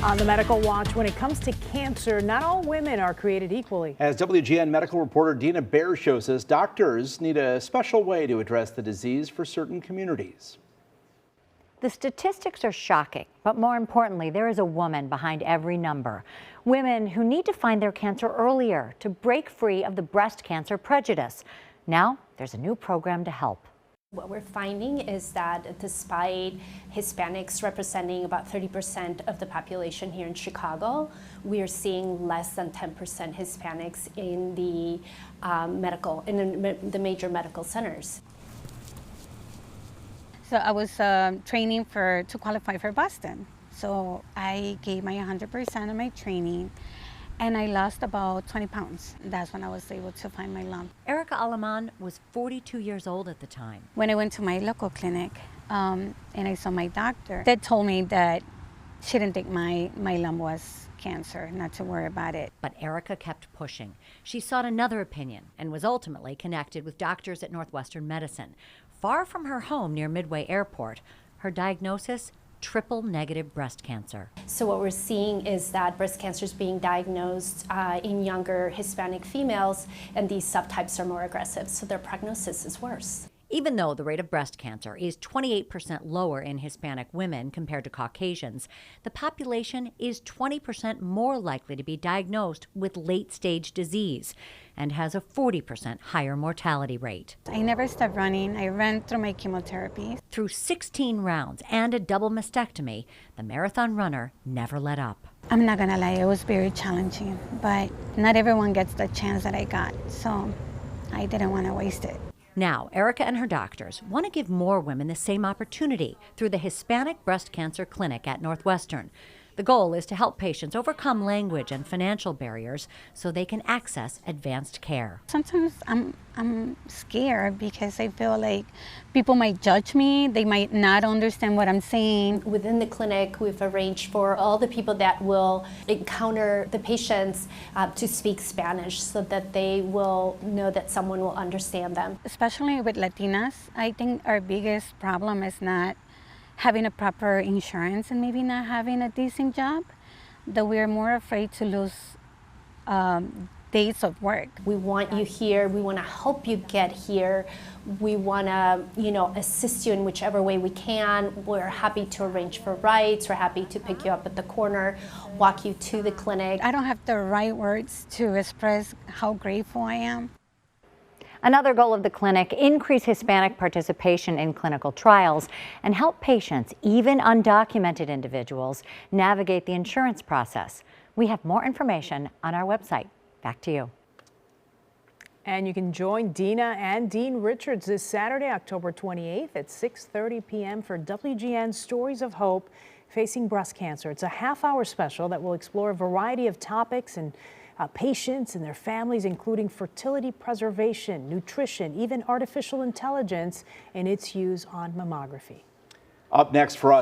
On the Medical Watch, when it comes to cancer, not all women are created equally. As WGN medical reporter Dina Baer shows us, doctors need a special way to address the disease for certain communities. The statistics are shocking, but more importantly, there is a woman behind every number. Women who need to find their cancer earlier to break free of the breast cancer prejudice. Now, there's a new program to help. What we're finding is that despite Hispanics representing about 30% of the population here in Chicago, we are seeing less than 10% Hispanics in the the major medical centers. So I was training to qualify for Boston. So I gave my 100% of my training, and I lost about 20 pounds. That's when I was able to find my lump. Erica Alaman was 42 years old at the time. When I went to my local clinic and I saw my doctor, they told me that she didn't think my lump was cancer, not to worry about it. But Erica kept pushing. She sought another opinion and was ultimately connected with doctors at Northwestern Medicine. Far from her home near Midway Airport, her diagnosis, triple-negative breast cancer. So what we're seeing is that breast cancer is being diagnosed in younger Hispanic females, and these subtypes are more aggressive, so their prognosis is worse. Even though the rate of breast cancer is 28% lower in Hispanic women compared to Caucasians, the population is 20% more likely to be diagnosed with late-stage disease and has a 40% higher mortality rate. I never stopped running. I ran through my chemotherapy. Through 16 rounds and a double mastectomy, the marathon runner never let up. I'm not gonna lie, it was very challenging, but not everyone gets the chance that I got, so I didn't want to waste it. Now, Erica and her doctors want to give more women the same opportunity through the Hispanic Breast Cancer Clinic at Northwestern. The goal is to help patients overcome language and financial barriers so they can access advanced care. Sometimes I'm scared because I feel like people might judge me. They might not understand what I'm saying. Within the clinic, we've arranged for all the people that will encounter the patients to speak Spanish so that they will know that someone will understand them. Especially with Latinas, I think our biggest problem is not having a proper insurance and maybe not having a decent job, that we're more afraid to lose days of work. We want you here. We want to help you get here. We want to, assist you in whichever way we can. We're happy to arrange for rides. We're happy to pick you up at the corner, walk you to the clinic. I don't have the right words to express how grateful I am. Another goal of the clinic, increase Hispanic participation in clinical trials and help patients, even undocumented individuals, navigate the insurance process. We have more information on our website. Back to you. And you can join Dina and Dean Richards this Saturday, October 28th at 6:30 p.m. for WGN Stories of Hope Facing Breast Cancer. It's a half-hour special that will explore a variety of topics and patients and their families, including fertility preservation, nutrition, even artificial intelligence and its use on mammography. Up next for us.